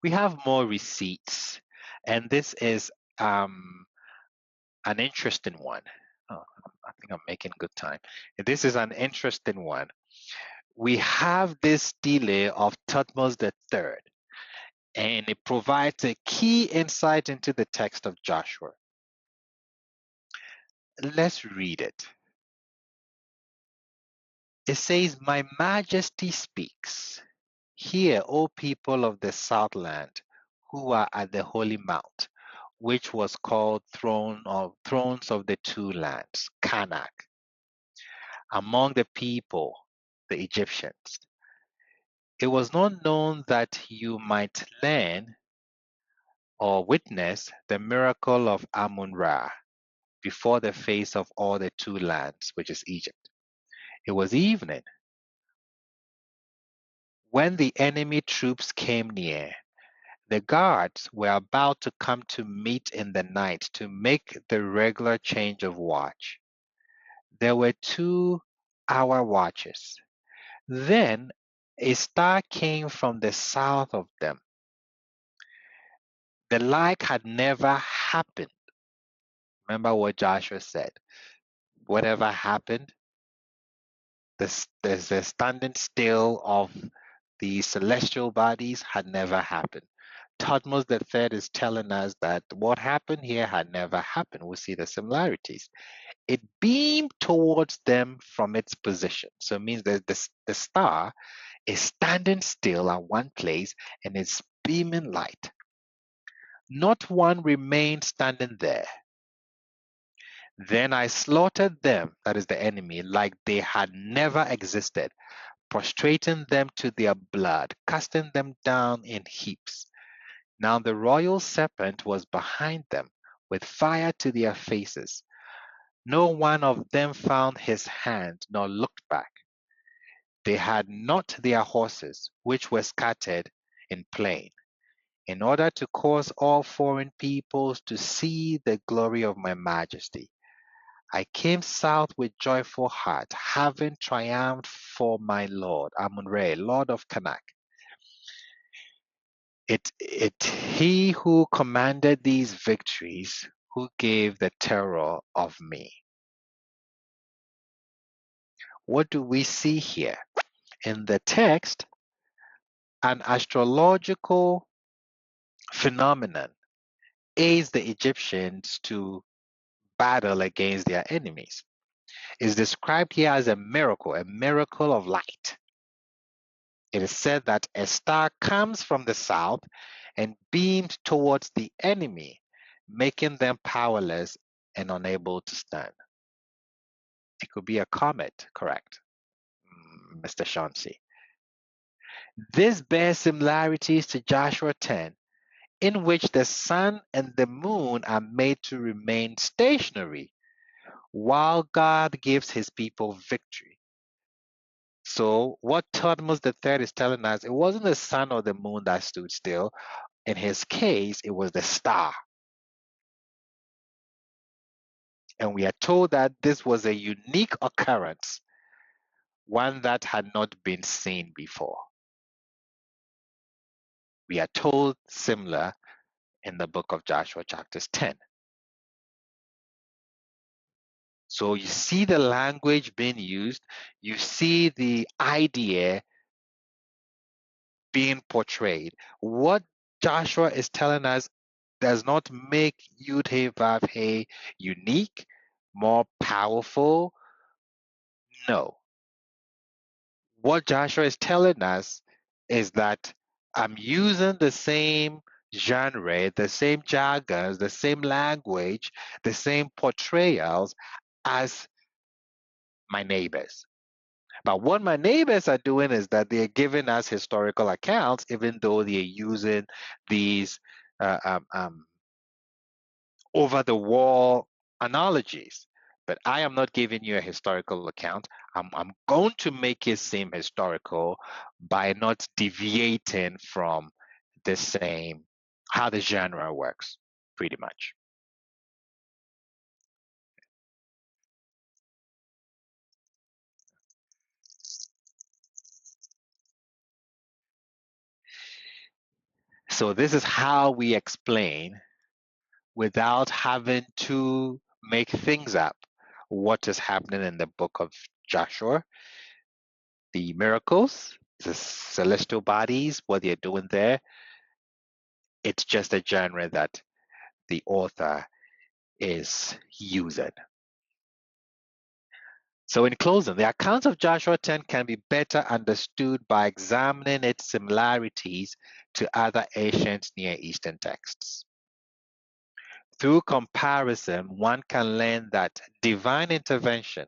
We have more receipts, and this is an interesting one. Oh, I think I'm making good time. This is an interesting one. We have this stele of Thutmose III, and it provides a key insight into the text of Joshua. Let's read it. It says, "My Majesty speaks. Hear, O people of the Southland, who are at the Holy Mount, which was called Thrones of the Two Lands, Kanak, among the people, the Egyptians. It was not known that you might learn or witness the miracle of Amun-Ra before the face of all the two lands, which is Egypt. It was evening when the enemy troops came near. The guards were about to come to meet in the night to make the regular change of watch. There were 2-hour watches. Then a star came from the south of them. The like had never happened." Remember what Joshua said. Whatever happened, the standing still of the celestial bodies had never happened. Thutmose III is telling us that what happened here had never happened. We see the similarities. It beamed towards them from its position. So it means that the star is standing still at one place and it's beaming light. Not one remained standing there. Then I slaughtered them, that is the enemy, like they had never existed, prostrating them to their blood, casting them down in heaps. Now the royal serpent was behind them, with fire to their faces. No one of them found his hand, nor looked back. They had not their horses, which were scattered in plain, in order to cause all foreign peoples to see the glory of my majesty. I came south with joyful heart, having triumphed for my Lord, Amun-Ra, Lord of Kanak. He who commanded these victories, who gave the terror of me. What do we see here? In the text, an astrological phenomenon aids the Egyptians to battle against their enemies. It's described here as a miracle of light. It is said that a star comes from the south and beamed towards the enemy, making them powerless and unable to stand. It could be a comet, correct, Mr. Chauncey. This bears similarities to Joshua 10, in which the sun and the moon are made to remain stationary while God gives his people victory. So what Thutmose III is telling us, it wasn't the sun or the moon that stood still. In his case, it was the star. And we are told that this was a unique occurrence, one that had not been seen before. We are told similar in the book of Joshua, chapters 10. So you see the language being used, you see the idea being portrayed. What Joshua is telling us does not make YHWH unique, more powerful. No. What Joshua is telling us is that I'm using the same genre, the same jargons, the same language, the same portrayals as my neighbors. But what my neighbors are doing is that they're giving us historical accounts, even though they're using these over the wall analogies. But I am not giving you a historical account. I'm going to make it seem historical by not deviating from the same, how the genre works, pretty much. So this is how we explain, without having to make things up, what is happening in the book of Joshua, the miracles, the celestial bodies, what they're doing there. It's just a genre that the author is using. So in closing, the account of Joshua 10 can be better understood by examining its similarities to other ancient Near Eastern texts. Through comparison, one can learn that divine intervention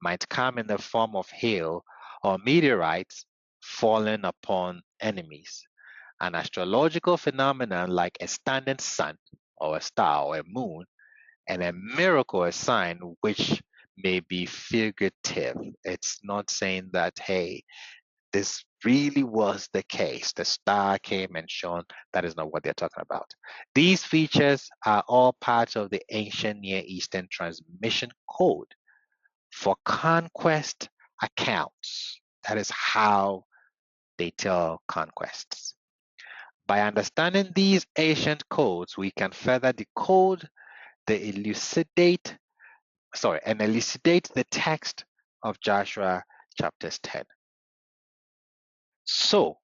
might come in the form of hail or meteorites falling upon enemies. An astrological phenomenon like a standing sun or a star or a moon, and a miracle, a sign which may be figurative. It's not saying that, hey, this really was the case. The star came and shone. That is not what they're talking about. These features are all parts of the ancient Near Eastern transmission code for conquest accounts. That is how they tell conquests. By understanding these ancient codes, we can further decode the elucidate the text of Joshua chapters 10. So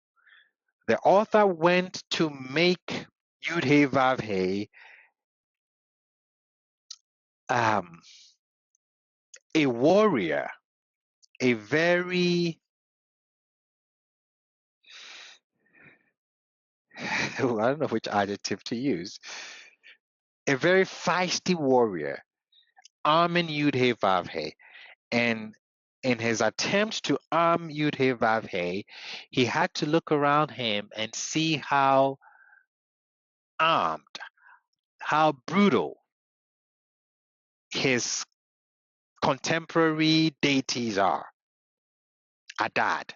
the author went to make YHWH a warrior, a very I don't know which adjective to use, a very feisty warrior, arming YHWH. And in his attempt to arm YHWH, he had to look around him and see how armed, how brutal his contemporary deities are. Adad,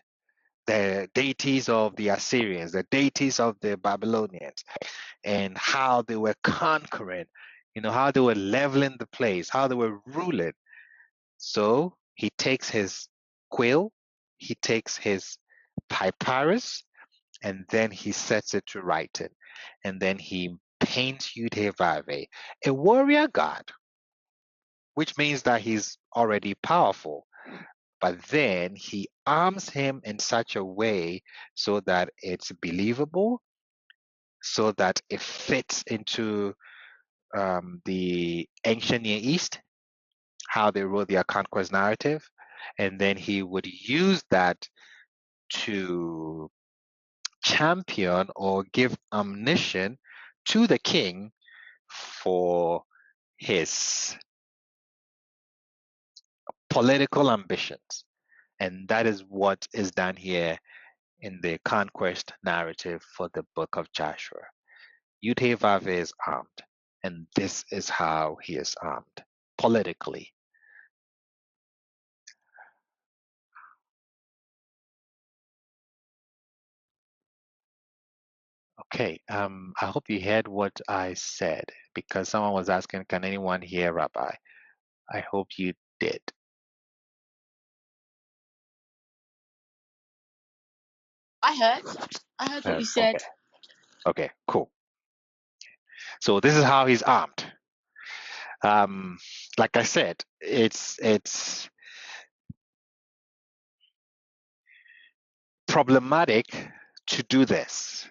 the deities of the Assyrians, the deities of the Babylonians, and how they were conquering, how they were leveling the place, how they were ruling. So he takes his quill, he takes his papyrus, and then he sets it to writing. And then he paints YHWH, a warrior god, which means that he's already powerful. But then he arms him in such a way so that it's believable, so that it fits into the ancient Near East, how they wrote their conquest narrative. And then he would use that to champion or give ammunition to the king for his political ambitions. And that is what is done here in the conquest narrative for the book of Joshua. YHWH is armed, and this is how he is armed politically. Okay, I hope you heard what I said, because someone was asking, can anyone hear Rabbi? I hope you did. I heard what you said. Okay, cool. So this is how he's armed. Like I said, it's problematic to do this,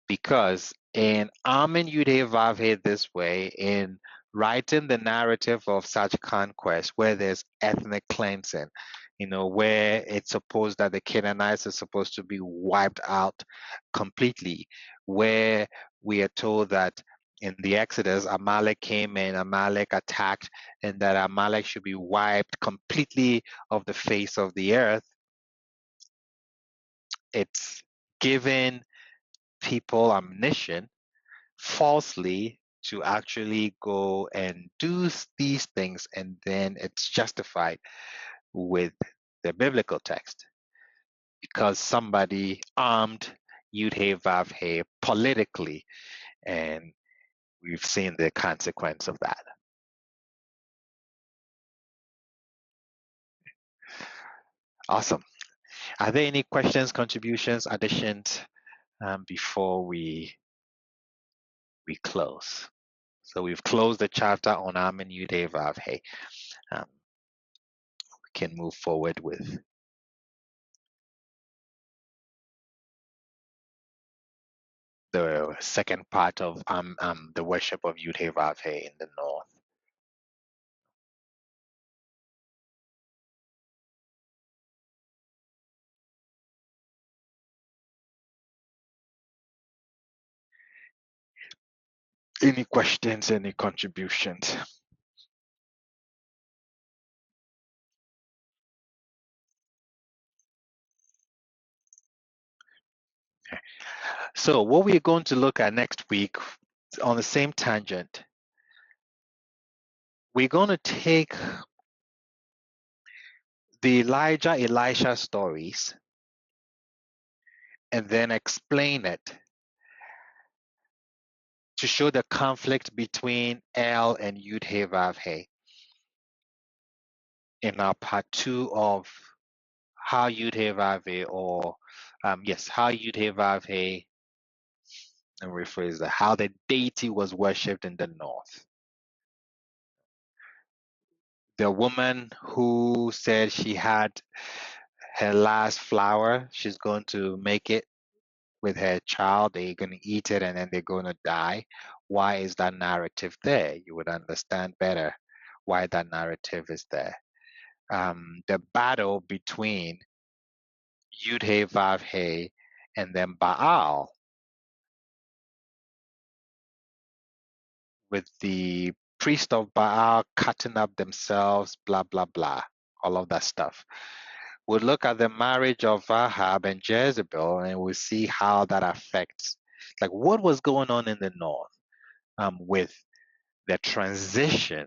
because in arming YHWH this way, in writing the narrative of such conquest where there's ethnic cleansing, where it's supposed that the Canaanites are supposed to be wiped out completely, where we are told that in the Exodus, Amalek came and Amalek attacked, and that Amalek should be wiped completely off the face of the earth. It's given people ammunition falsely to actually go and do these things, and then it's justified with the biblical text because somebody armed YHWH politically, and we've seen the consequence of that. Awesome. Are there any questions, contributions, additions before we close. So we've closed the chapter on ARMED YHWH. We can move forward with the second part of the worship of YHWH in the north. Any questions, any contributions? So what we're going to look at next week on the same tangent, we're going to take the Elijah stories and then explain it to show the conflict between El and YHWH in our part 2 of how YHWH how YHWH, and rephrase that, how the deity was worshipped in the north. The woman who said she had her last flower, she's going to make it with her child, they're going to eat it and then they're going to die. Why is that narrative there? You would understand better why that narrative is there. The battle between YHWH and then Baal, with the priest of Baal cutting up themselves, blah, blah, blah, all of that stuff. We'll look at the marriage of Ahab and Jezebel and we'll see how that affects, like what was going on in the north with the transition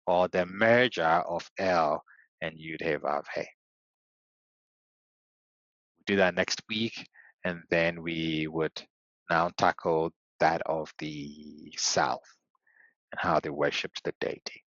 or the merger of El and YHWH. We'll do that next week, and then we would now tackle that of the south and how they worshipped the deity.